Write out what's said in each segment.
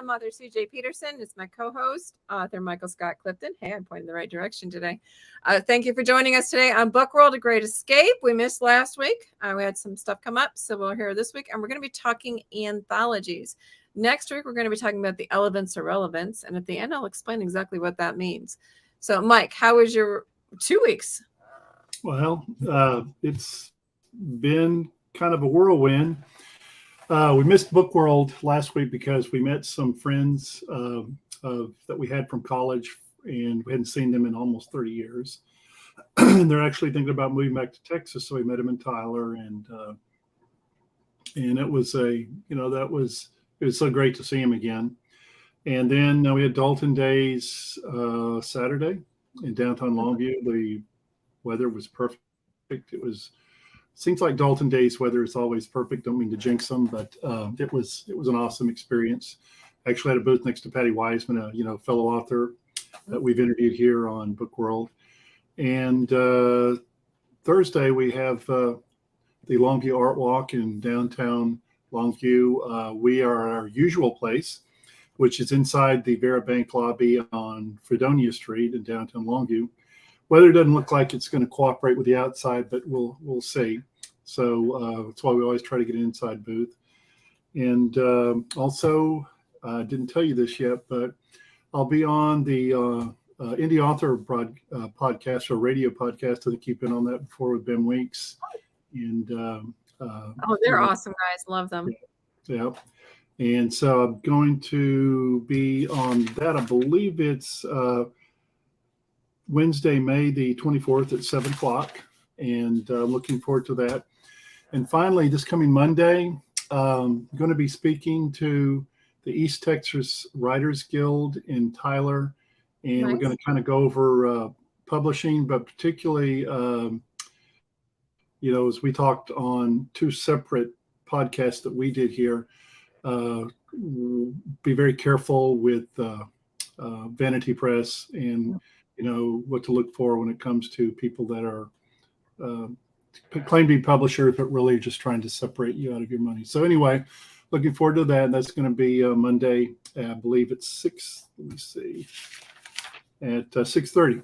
I'm author CJ Peterson. It's my co-host, author Michael Scott Clifton. Hey, I'm pointing in the right direction today. Thank you for joining us today on Book World: A Great Escape. We missed last week. We had some stuff come up, so we're here this week, and we're going to be talking anthologies. Next week, we're going to be talking about the elements or relevance, and at the end, I'll explain exactly what that means. So, Mike, how was your 2 weeks? Well, it's been kind of a whirlwind. We missed Book World last week because we met some friends that we had from college, and we hadn't seen them in almost 30 years. And they're actually thinking about moving back to Texas, so we met them in Tyler, and it was it was so great to see him again. And then we had Dalton Days Saturday in downtown Longview. The weather was perfect. Seems like Dalton Days weather is always perfect. Don't mean to jinx them, but it was an awesome experience. I actually had a booth next to Patty Wiseman, a fellow author that we've interviewed here on Book World. And Thursday we have the Longview Art Walk in downtown Longview. We are our usual place, which is inside the Vera Bank lobby on Fredonia Street in downtown Longview. Weather doesn't look like it's going to cooperate with the outside, but we'll see. So that's why we always try to get an inside booth. And also, I didn't tell you this yet, but I'll be on the Indie Author podcast or radio podcast. I think you've been on that before with Ben Weeks. And they're awesome guys. Love them. Yeah. And so I'm going to be on that. I believe it's Wednesday, May the 24th at 7 o'clock, and looking forward to that. And finally, this coming Monday, I'm going to be speaking to the East Texas Writers Guild in Tyler, and We're going to kind of go over publishing, but particularly, as we talked on 2 separate podcasts that we did here, be very careful with Vanity Press and what to look for when it comes to people that are claim to be publishers, but really just trying to separate you out of your money. So anyway, looking forward to that. That's going to be Monday, I believe it's 6:30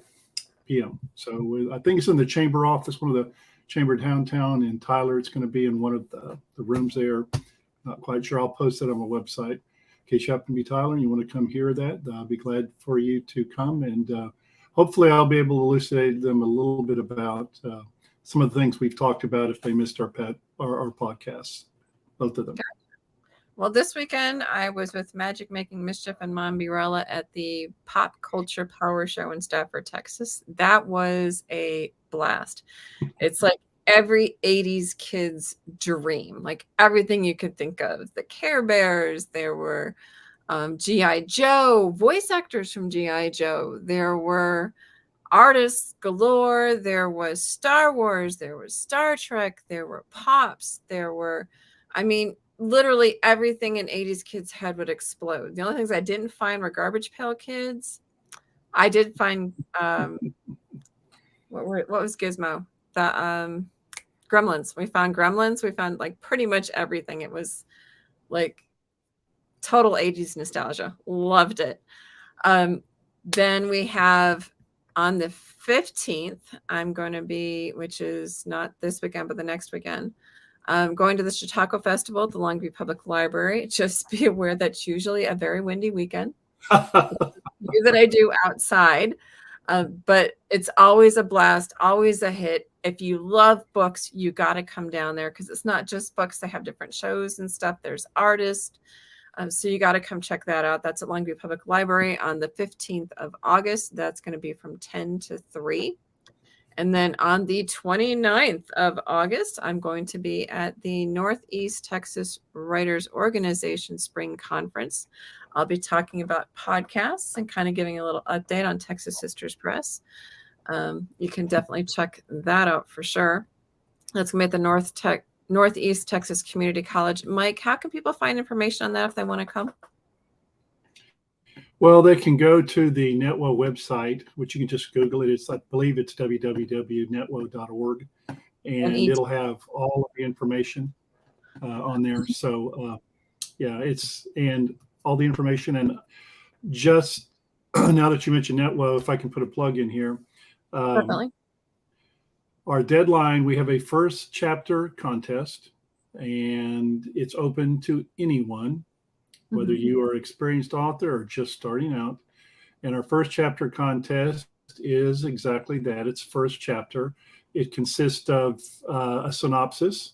p.m. So I think it's in the chamber office, one of the chamber downtown in Tyler. It's going to be in one of the rooms there. Not quite sure. I'll post it on my website in case you happen to be Tyler and you want to come hear that. I'll be glad for you to come, and hopefully I'll be able to elucidate them a little bit about some of the things we've talked about if they missed our podcasts, both of them. Well, this weekend I was with Magic Making Mischief and Mom Birella at the Pop Culture Power Show in Stafford, Texas. That was a blast. It's like every 80s kid's dream, like everything you could think of. The Care Bears, there were G.I. Joe, voice actors from G.I. Joe. There were artists galore. There was Star Wars. There was Star Trek. There were Pops. There were, literally everything an 80s kid's head would explode. The only things I didn't find were Garbage Pail Kids. I did find, what was Gizmo? The Gremlins. We found Gremlins. We found like pretty much everything. It was like total 80s nostalgia. Loved it. Then we have on the 15th, I'm going to be, which is not this weekend, but the next weekend, going to the Chautauqua Festival at the Longview Public Library. Just be aware that's usually a very windy weekend that I do outside. But it's always a blast, always a hit. If you love books, you got to come down there because it's not just books. They have different shows and stuff. There's artists. So you got to come check that out. That's at Longview Public Library on the 15th of August. That's going to be from 10 to 3. And then on the 29th of August, I'm going to be at the Northeast Texas Writers Organization Spring Conference. I'll be talking about podcasts and kind of giving a little update on Texas Sisters Press. You can definitely check that out for sure. That's going to be at the Northeast Texas Community College. Mike, how can people find information on that if they want to come? Well, they can go to the Netwo website, which you can just Google it. I believe it's www.netwo.org, and it'll have all of the information on there. So, and all the information. And just now that you mentioned NetWo, if I can put a plug in here, Definitely. our deadline, we have a first chapter contest, and it's open to anyone, whether you are an experienced author or just starting out. And our first chapter contest is exactly that. It's first chapter. It consists of a synopsis,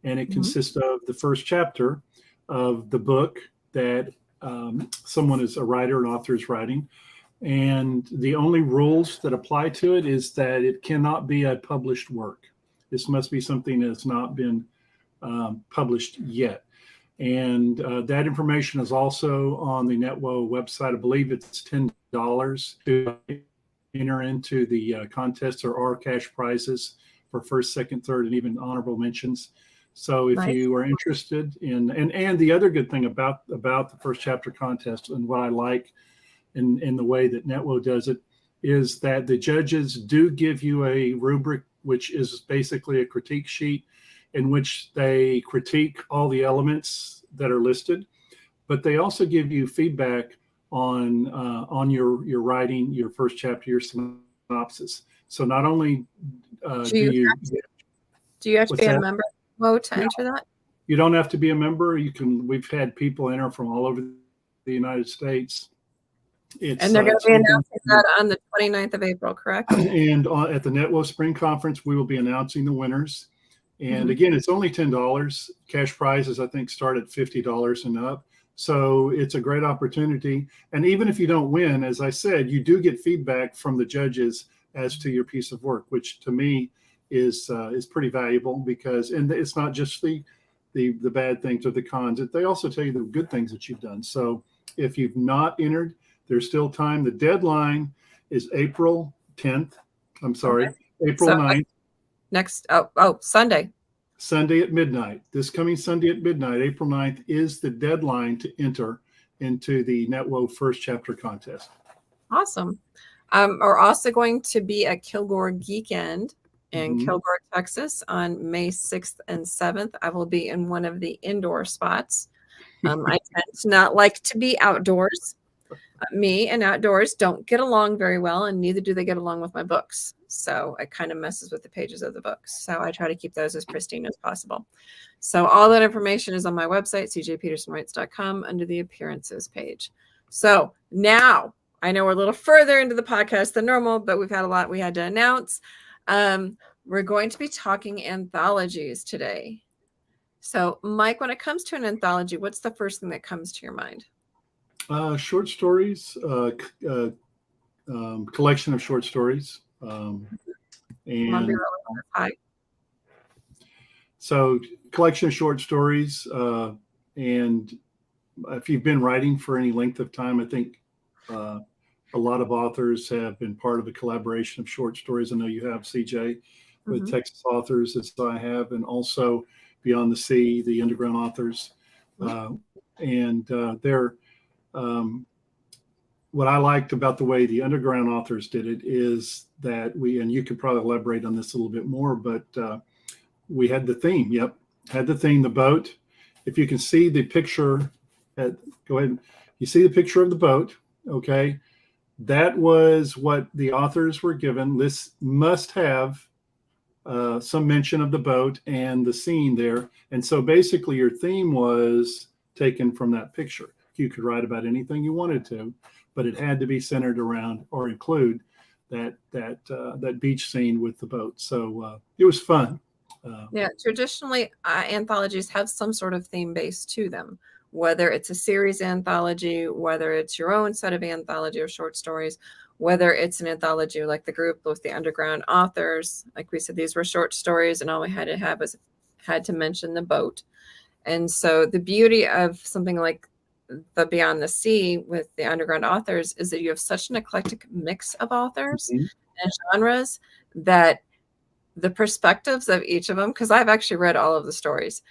and it consists of the first chapter of the book that someone is a writer, an author is writing. And the only rules that apply to it is that it cannot be a published work. This must be something that's not been published yet. And that information is also on the NetWo website. I believe it's $10 to enter into the contest. There are cash prizes for first, second, third, and even honorable mentions. So if you are interested in, and the other good thing about the first chapter contest, and what I like in the way that NetWo does it, is that the judges do give you a rubric, which is basically a critique sheet in which they critique all the elements that are listed, but they also give you feedback on your writing, your first chapter, your synopsis. So not only do you have to be a member to enter that? You don't have to be a member. You can. We've had people enter from all over the United States. And they're going to be announcing that on the 29th of April, correct? And at the NetWo Spring Conference, we will be announcing the winners. And again, it's only $10. Cash prizes, I think, start at $50 and up. So it's a great opportunity. And even if you don't win, as I said, you do get feedback from the judges as to your piece of work, which to me is pretty valuable, because, and it's not just the bad things or the cons. They also tell you the good things that you've done. So if you've not entered, there's still time. The deadline is April 10th. I'm sorry, April 9th. Next, Sunday. Sunday at midnight. This coming Sunday at midnight, April 9th, is the deadline to enter into the NetWo first chapter contest. Awesome. We're also going to be at Kilgore Geekend in Kilgore, Texas on May 6th and 7th. I will be in one of the indoor spots. I tend to not like to be outdoors. Me and outdoors don't get along very well, and neither do they get along with my books. So it kind of messes with the pages of the books. So I try to keep those as pristine as possible. So all that information is on my website, cjpetersonwrites.com, under the appearances page. So now I know we're a little further into the podcast than normal, but we've had a lot we had to announce. We're going to be talking anthologies today. So Mike, when it comes to an anthology, what's the first thing that comes to your mind? Short stories, collection of short stories. And so collection of short stories. And if you've been writing for any length of time, I think a lot of authors have been part of a collaboration of short stories. I know you have, CJ, with Texas authors, as I have, and also Beyond the Sea, the underground authors. They're what I liked about the way the underground authors did it is that and you could probably elaborate on this a little bit more, but we had the theme. Yep. Had the theme, the boat. If you can see the picture, go ahead. You see the picture of the boat. Okay. That was what the authors were given. This must have some mention of the boat and the scene there. And so basically your theme was taken from that picture. You could write about anything you wanted to, but it had to be centered around or include that beach scene with the boat. So it was fun. Traditionally, anthologies have some sort of theme base to them, whether it's a series anthology, whether it's your own set of anthology or short stories, whether it's an anthology like the group with the underground authors. Like we said, these were short stories, and all we had to have was had to mention the boat. And so the beauty of something like the Beyond the Sea with the underground authors is that you have such an eclectic mix of authors and genres that the perspectives of each of them, because I've actually read all of the stories,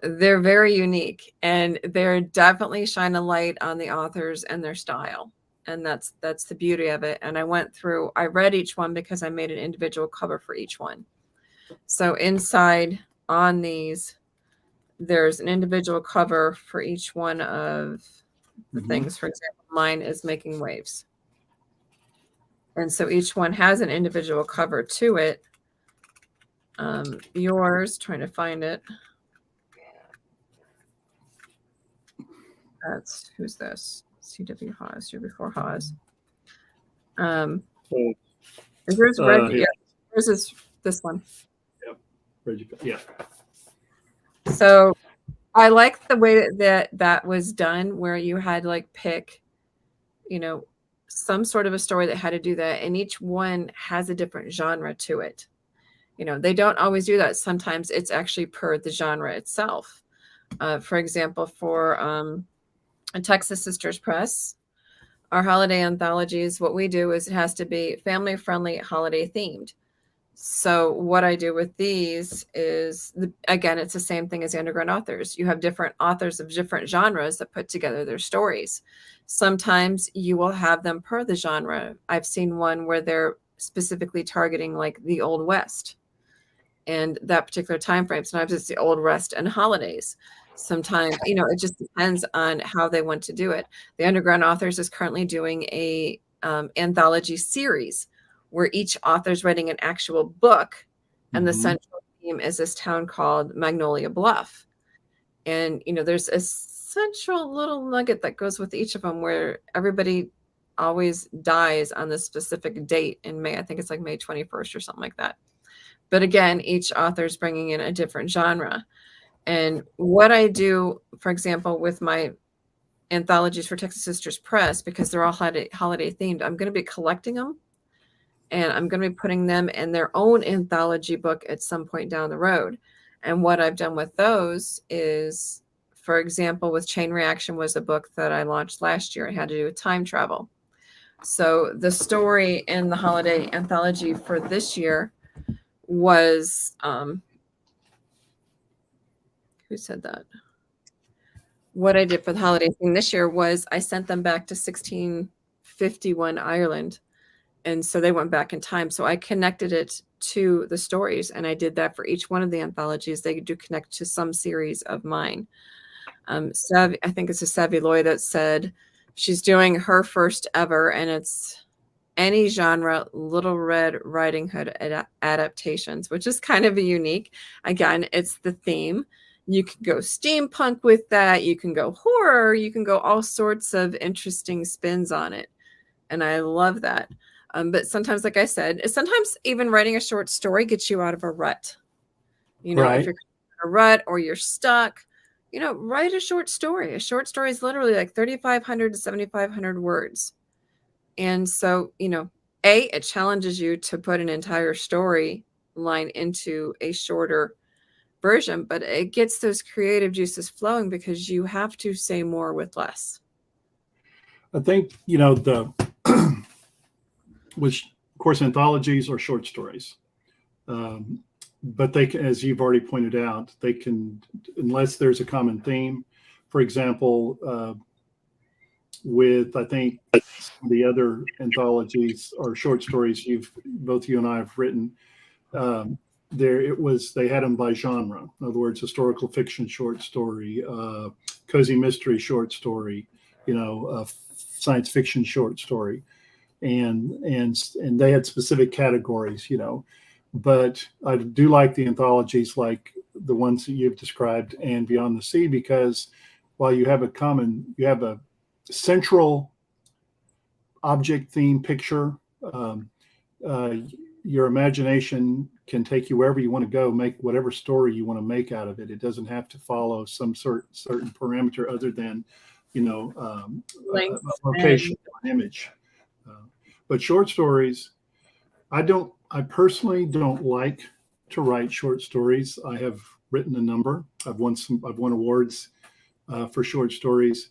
they're very unique, and they're definitely shine a light on the authors and their style. And that's the beauty of it. And I read each one because I made an individual cover for each one. So inside on these, there's an individual cover for each one of the things. For example, mine is Making Waves. And so each one has an individual cover to it. Yours, trying to find it. That's, who's this? C.W. Hawes, you're before Hawes. Is yours Reggie? Yeah. Yours is this one. Yep. Reggie, yeah. So I like the way that was done, where you had like pick, you know, some sort of a story that had to do that, and each one has a different genre to it. You know, they don't always do that. Sometimes it's actually per the genre itself. For example, for Texas Sisters Press, our holiday anthologies, what we do is it has to be family friendly, holiday themed. So what I do with these is, again, it's the same thing as the underground authors. You have different authors of different genres that put together their stories. Sometimes you will have them per the genre. I've seen one where they're specifically targeting like the Old West and that particular time frame. Sometimes it's the Old West and holidays. Sometimes, you know, it just depends on how they want to do it. The underground authors is currently doing a anthology series where each author's writing an actual book, and the central theme is this town called Magnolia Bluff. And, you know, there's a central little nugget that goes with each of them where everybody always dies on this specific date in May. I think it's like May 21st or something like that. But again, each author's bringing in a different genre. And what I do, for example, with my anthologies for Texas Sisters Press, because they're all holiday themed, I'm going to be collecting them, and I'm going to be putting them in their own anthology book at some point down the road. And what I've done with those is, for example, with Chain Reaction was a book that I launched last year. It had to do with time travel. So the story in the holiday anthology for this year was, who said that? What I did for the holiday thing this year was I sent them back to 1651 Ireland. And so they went back in time. So I connected it to the stories, and I did that for each one of the anthologies. They do connect to some series of mine. I think it's a Savvy Loy that said she's doing her first ever, and it's any genre Little Red Riding Hood adaptations, which is kind of a unique. Again, it's the theme. You can go steampunk with that. You can go horror. You can go all sorts of interesting spins on it. And I love that. But sometimes, like I said, sometimes even writing a short story gets you out of a rut. You know, if you're in a rut or you're stuck, you know, write a short story. A short story is literally like 3,500 to 7,500 words. And so, you know, it challenges you to put an entire story line into a shorter version, but it gets those creative juices flowing because you have to say more with less. I think, you know, which of course anthologies are short stories, but they can, as you've already pointed out, they can, unless there's a common theme. For example, with I think the other anthologies or short stories both you and I have written, they had them by genre. In other words, historical fiction short story, cozy mystery short story, you know, science fiction short story. And they had specific categories, you know, but I do like the anthologies like the ones that you've described and Beyond the Sea, because while you have a central object, theme, picture, your imagination can take you wherever you want to go, make whatever story you want to make out of it. It doesn't have to follow some certain parameter other than, you know, a location or image. But short stories, I personally don't like to write short stories. I have written a number. I've won awards for short stories,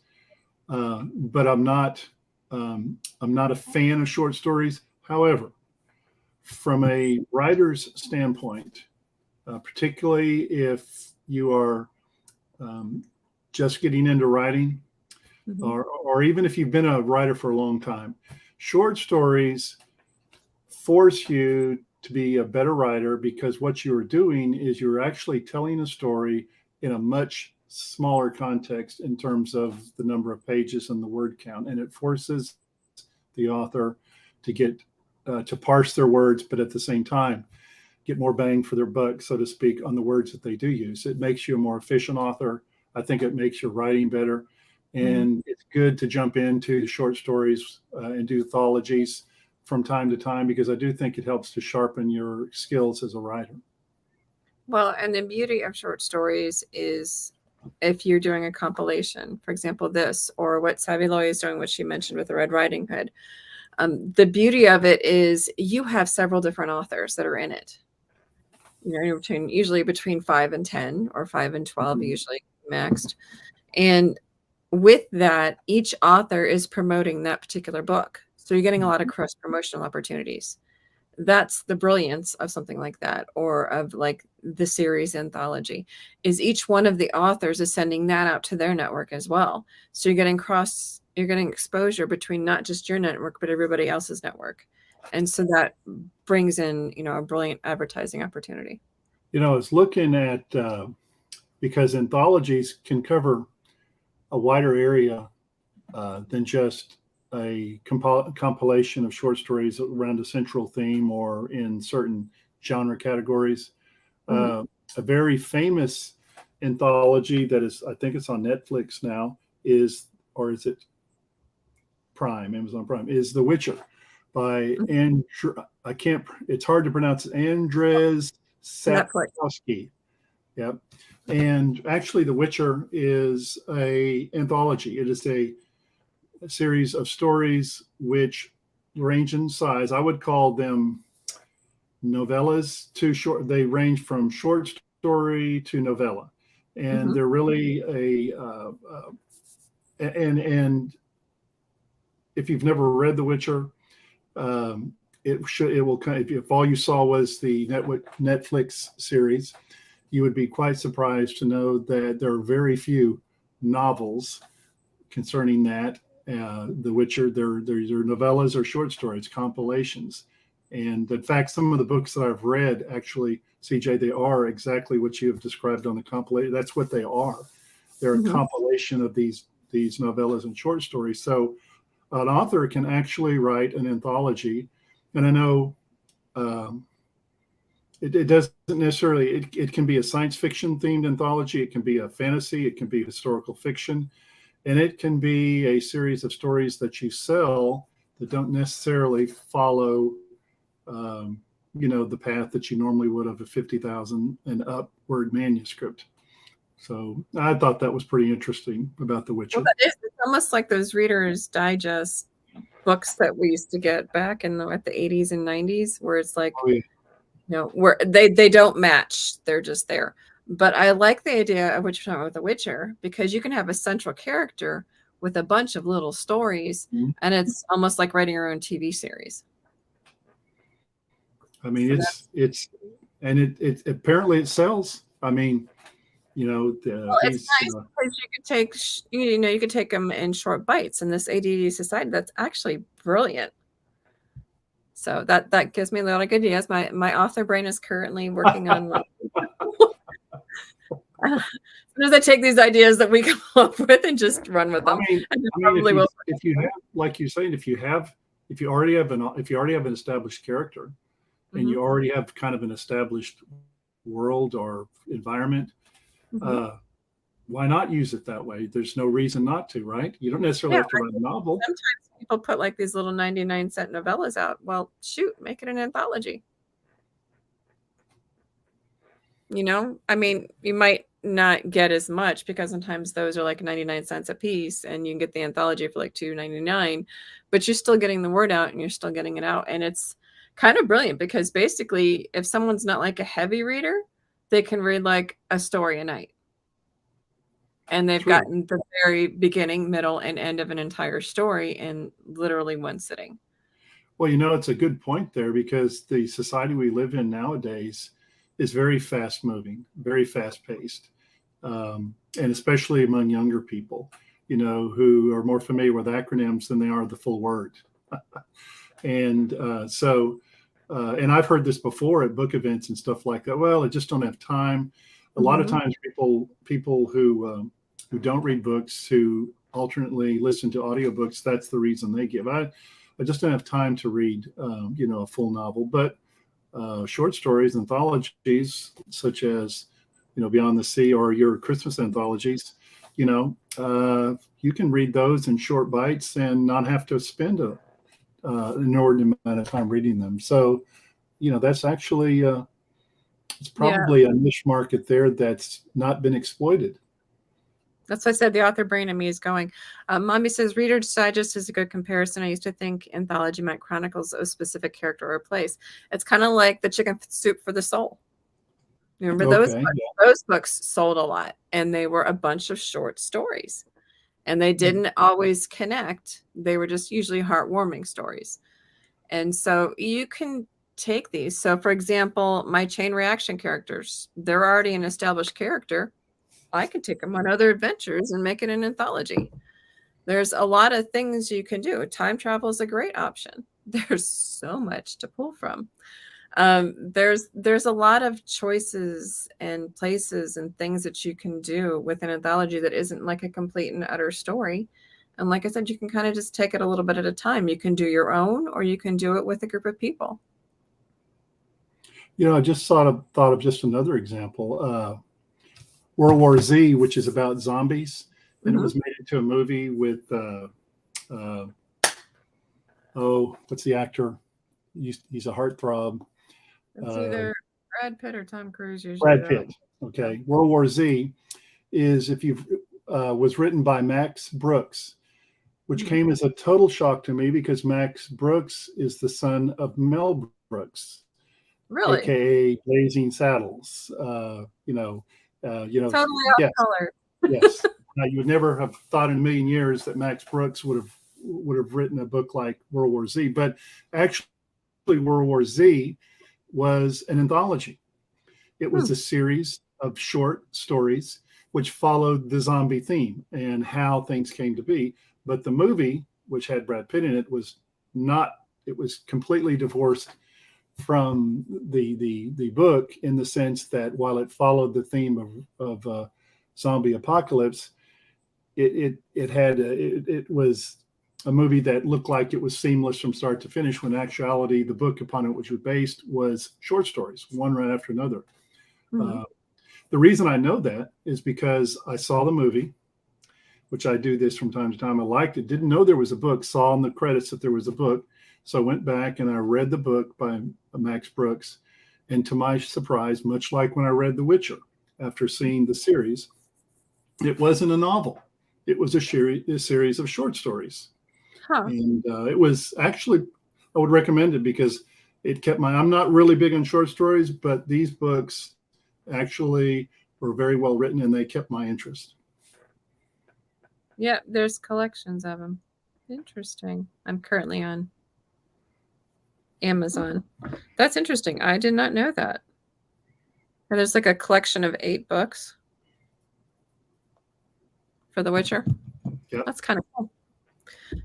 but I'm not a fan of short stories. However, from a writer's standpoint, particularly if you are just getting into writing, or even if you've been a writer for a long time, short stories force you to be a better writer, because what you're doing is you're actually telling a story in a much smaller context in terms of the number of pages and the word count, and it forces the author to get to parse their words, but at the same time get more bang for their buck, so to speak, on the words that they do use. It makes you a more efficient author. I think it makes your writing better, and it's good to jump into short stories and do anthologies from time to time, because I do think it helps to sharpen your skills as a writer. Well, and the beauty of short stories is if you're doing a compilation, for example, this, or what Savvy Loy is doing, what she mentioned with the Red Riding Hood. The beauty of it is you have several different authors that are in it. Usually between 5 and 10, or 5 and 12, usually maxed. And with that, each author is promoting that particular book. So you're getting a lot of cross promotional opportunities. That's the brilliance of something like that, or of like the series anthology, is each one of the authors is sending that out to their network as well. So you're getting exposure between not just your network, but everybody else's network. And so that brings in, a brilliant advertising opportunity. I was looking at, because anthologies can cover a wider area than just a compilation of short stories around a central theme or in certain genre categories. A very famous anthology that is, I think it's on Netflix now, is it Amazon Prime, is The Witcher by it's hard to pronounce, Andrzej Sapkowski. Yep. And actually, The Witcher is a anthology. It is a series of stories which range in size. I would call them novellas to short. They range from short story to novella, and they're really and if you've never read The Witcher, it will kind of, if all you saw was the Netflix series, you would be quite surprised to know that there are very few novels concerning that. The Witcher, they're novellas or short stories, compilations. And in fact, some of the books that I've read, actually, CJ, they are exactly what you have described on the compilation. That's what they are. They're a compilation of these novellas and short stories. So an author can actually write an anthology. And I know it doesn't necessarily, it can be a science fiction themed anthology. It can be a fantasy. It can be historical fiction. And it can be a series of stories that you sell that don't necessarily follow, the path that you normally would of a 50,000 and upward manuscript. So I thought that was pretty interesting about The Witcher. Well, it's almost like those Reader's Digest books that we used to get back in the 80s and 90s, where it's like, where they don't match. They're just there. But I like the idea of what you're talking about with The Witcher, because you can have a central character with a bunch of little stories, and it's almost like writing your own TV series. I mean, so it apparently it sells. I mean, it's nice because you could take them in short bites. In this ADD society, that's actually brilliant. So that gives me a lot of good ideas. My author brain is currently working on. As soon as I take these ideas that we come up with and just run with them, if you have, like you're saying, if you already have an established character, and you already have kind of an established world or environment, why not use it that way? There's no reason not to, right? You don't necessarily have to write a novel. Sometimes people put like these little 99-cent novellas out. Well, shoot, make it an anthology. I mean, you might not get as much because sometimes those are like 99 cents a piece, and you can get the anthology for like $2.99, but you're still getting the word out and you're still getting it out. And it's kind of brilliant because basically if someone's not like a heavy reader, they can read like a story a night. And they've gotten the very beginning, middle, and end of an entire story in literally one sitting. Well, it's a good point there, because the society we live in nowadays is very fast moving, very fast paced. And especially among younger people, who are more familiar with acronyms than they are the full word. And and I've heard this before at book events and stuff like that. Well, I just don't have time. A lot of Mhm. times people who don't read books, who alternately listen to audiobooks, that's the reason they give. I just don't have time to read, a full novel, but short stories, anthologies such as, Beyond the Sea or your Christmas anthologies, you can read those in short bites and not have to spend an inordinate amount of time reading them. So, that's actually it's Yeah, probably a niche market there that's not been exploited. that's why I said the author brain in me is going. Mommy says Reader's Digest is a good comparison. I used to think anthology meant chronicles of a specific character or place. It's kind of like the Chicken Soup for the Soul. You remember those Okay. books? Those books sold a lot, and they were a bunch of short stories. And they Yeah. didn't always connect. They were just usually heartwarming stories. And so you can take these. So, for example, my chain reaction characters, they're already an established character. I could take them on other adventures and make it an anthology. There's a lot of things you can do. Time travel is a great option. There's so much to pull from. There's a lot of choices and places and things that you can do with an anthology that isn't like a complete and utter story. And like I said, you can kind of just take it a little bit at a time. You can do your own, or you can do it with a group of people. I just thought of just another example. World War Z, which is about zombies, and it Hmm. was made into a movie with uh, what's the actor? He's a heartthrob. It's Uh, either Brad Pitt or Tom Cruise usually Brad though. Pitt. Okay, World War Z is if you was written by Max Brooks, which Mhm. came as a total shock to me because Max Brooks is the son of Mel Brooks, Really? aka Blazing Saddles. Totally off Yes, color. yes. You would never have thought in a million years that Max Brooks would have written a book like World War Z, but actually, World War Z was an anthology. It Hmm. was a series of short stories which followed the zombie theme and how things came to be. But the movie, which had Brad Pitt in it, was not. It was completely divorced from the book in the sense that while it followed the theme of zombie apocalypse, it was a movie that looked like it was seamless from start to finish. When in actuality, the book upon it which was based was short stories, one right after another. Mhm. Uh, the reason I know that is because I saw the movie, which I do this from time to time. I liked it, didn't know there was a book, saw in the credits that there was a book. So I went back and I read the book by Max Brooks. And to my surprise, much like when I read The Witcher after seeing the series, it wasn't a novel. It was a series of short stories. Huh. And it was actually, I would recommend it because it kept I'm not really big on short stories, but these books actually were very well written and they kept my interest. Yeah, there's collections of them. Interesting. I'm currently on Amazon. That's interesting. I did not know that. And there's like a collection of 8 books for The Witcher. Yep. That's kind of cool.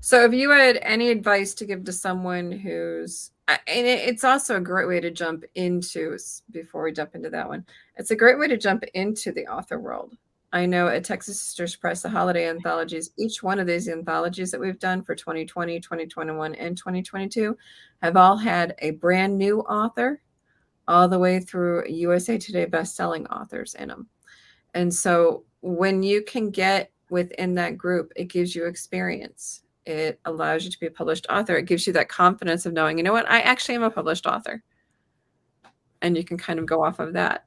So, if you had any advice to give to someone who's, and it's also a great way to jump into, before we jump into that one, it's a great way to jump into the author world. I know at Texas Sisters Press, the holiday anthologies, each one of these anthologies that we've done for 2020, 2021, and 2022 have all had a brand new author all the way through USA Today best-selling authors in them. And so when you can get within that group, it gives you experience. It allows you to be a published author. It gives you that confidence of knowing, you know what, I actually am a published author. And you can kind of go off of that.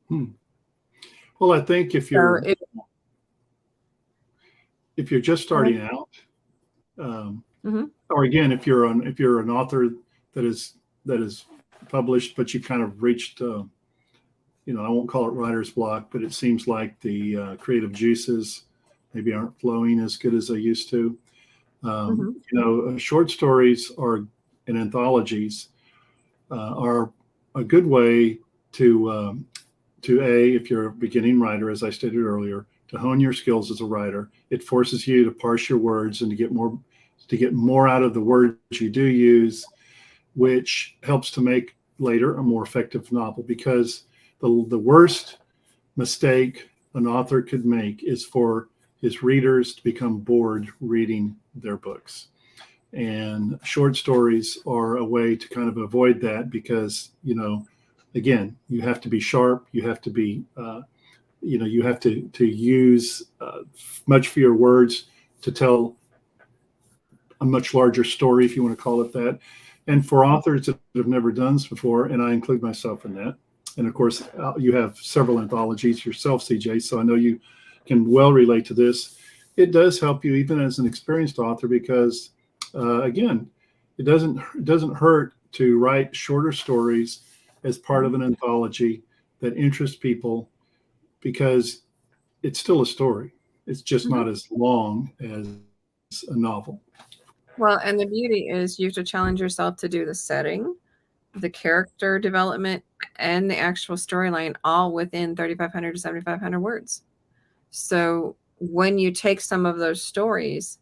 Well, I think if So you're just starting out, or again, if you're an author that is published, but you've kind of reached, I won't call it writer's block, but it seems like the creative juices aren't flowing as good as they used to. Short stories and anthologies are a good way to if you're a beginning writer, as I stated earlier, to hone your skills as a writer. It forces you to parse your words and to get more out of the words you do use, which helps to make later a more effective novel. Because The worst mistake an author could make is for his readers to become bored reading their books. And short stories are a way to kind of avoid that because, again, you have to be sharp, you have to be, you have to use much fewer words to tell a much larger story, if you want to call it that. And for authors that have never done this before, and I include myself in that, and of course, you have several anthologies yourself, CJ, so I know you can well relate to this. It does help you even as an experienced author because, again, it doesn't hurt to write shorter stories as part of an anthology that interests people because it's still a story. It's just Mhm. not as long as a novel. Well, and the beauty is you have to challenge yourself to do the setting, the character development, and the actual storyline all within 3,500 to 7,500 words. So when you take some of those stories,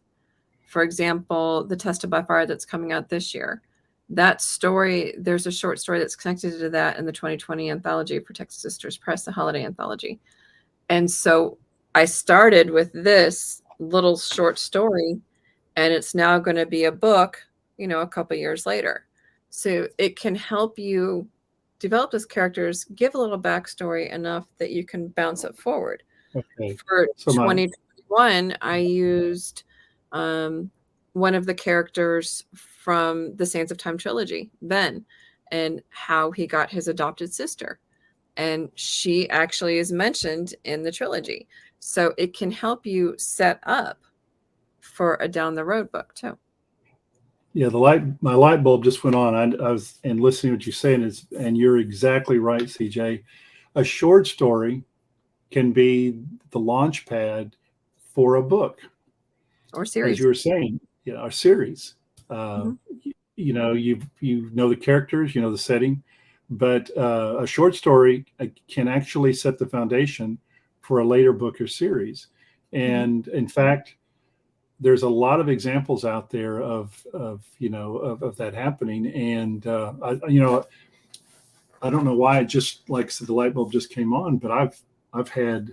for example, The Tested by Fire that's coming out this year, that story, there's a short story that's connected to that in the 2020 anthology for Texas Sisters Press, the holiday anthology. And so I started with this little short story, and it's now going to be a book, a couple years later. So it can help you develop those characters, give a little backstory enough that you can bounce it forward. Okay. For So my 2021, I used one of the characters from the Sands of Time trilogy, Ben, and how he got his adopted sister. And she actually is mentioned in the trilogy. So it can help you set up for a down the road book too. Yeah, my light bulb just went on. I was and listening to what you're saying and you're exactly right, CJ. A short story can be the launch pad for a book, Or as series. you were saying, a series. Uh, Mhm. you know the characters, you know the setting, but a short story can actually set the foundation for a later book or series. Mhm. And in fact, there's a lot of examples out there of that happening. And I don't know why it just like I said, the light bulb just came on, but I've had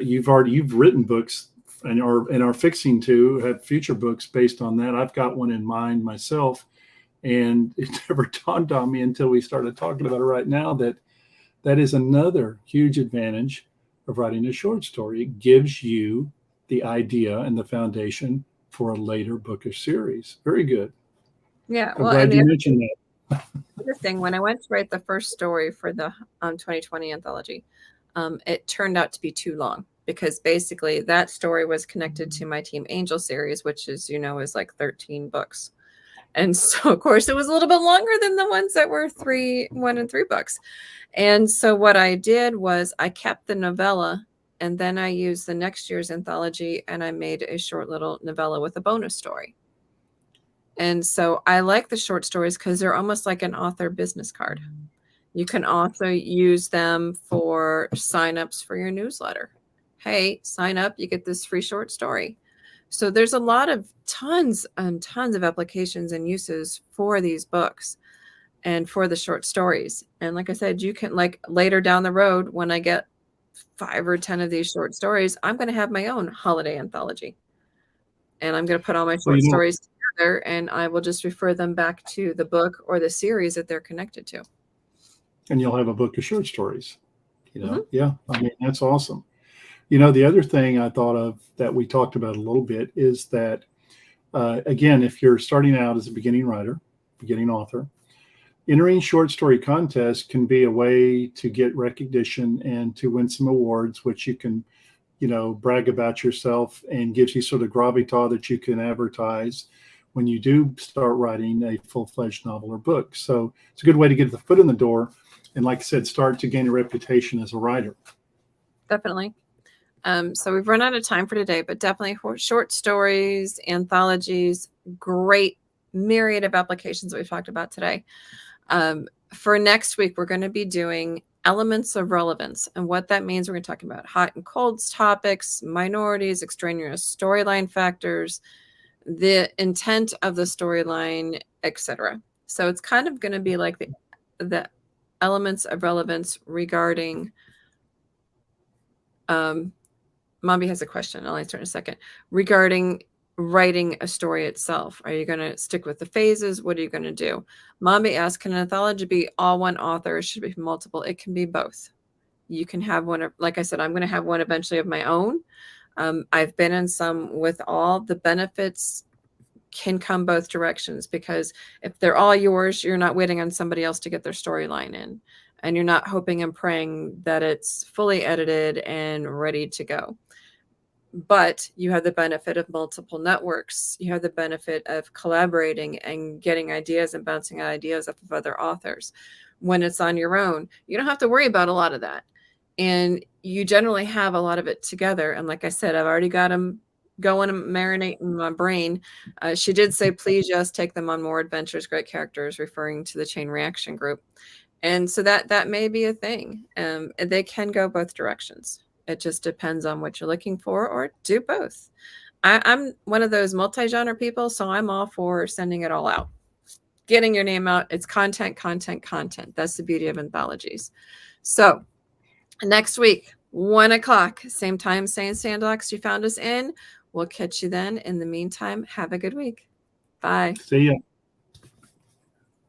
you've written books and are fixing to have future books based on that. I've got one in mind myself, and it never dawned on me until we started talking about it right now that that is another huge advantage of writing a short story. It gives you the idea and the foundation for a later book or series. Very good. Yeah. I'm Well, and glad the you mentioned that. other thing, when I went to write the first story for the 2020 anthology, it turned out to be too long because basically that story was connected to my Team Angel series, which is like 13 books. And so, of course, it was a little bit longer than the ones that were 1 and 3 books. And so what I did was I kept the novella and then I used the next year's anthology and I made a short little novella with a bonus story. And so I like the short stories because they're almost like an author business card. You can also use them for signups for your newsletter. Hey, sign up, you get this free short story. So there's a lot of tons and tons of applications and uses for these books and for the short stories. And like I said, you can like later down the road when I get 5 or 10 of these short stories, I'm going to have my own holiday anthology. And I'm going to put all my Well, short stories together and I will just refer them back to the book or the series that they're connected to. and you'll have a book of short stories. Mhm. Yeah, I mean that's awesome. The other thing I thought of that we talked about a little bit is that again, if you're starting out as a beginning writer, beginning author, entering short story contests can be a way to get recognition and to win some awards, which you can, brag about yourself and gives you sort of gravitas that you can advertise when you do start writing a full-fledged novel or book. So it's a good way to get the foot in the door. And like I said, start to gain a reputation as a writer. Definitely. So we've run out of time for today, but definitely short stories, anthologies, great myriad of applications that we've talked about today. For next week, we're going to be doing elements of relevance. And what that means, we're going to talk about hot and cold topics, minorities, extraneous storyline factors, the intent of the storyline, etc. So it's kind of going to be like the elements of relevance regarding Mombi has a question. I'll answer in a second. Regarding writing a story itself, are you going to stick with the phases? What are you going to do? Mombi asks, can an anthology be all one author? Or should it be multiple? It can be both. You can have one, like I said, I'm going to have one eventually of my own. I've been in some with all. The benefits can come both directions, because if they're all yours, you're not waiting on somebody else to get their storyline in, and you're not hoping and praying that it's fully edited and ready to go. But you have the benefit of multiple networks. You have the benefit of collaborating and getting ideas and bouncing ideas off of other authors. When it's on your own, you don't have to worry about a lot of that. And you generally have a lot of it together. And like I said, I've already got them going and marinating in my brain. She did say, please just take them on more adventures, great characters, referring to the Chain Reaction group. And so that may be a thing. They can go both directions. It just depends on what you're looking for, or do both. I'm one of those multi-genre people, so I'm all for sending it all out. Getting your name out. It's content, content, content. That's the beauty of anthologies. So next week, 1 o'clock, same time, same sandbox you found us in. We'll catch you then. In the meantime, have a good week. Bye. See ya.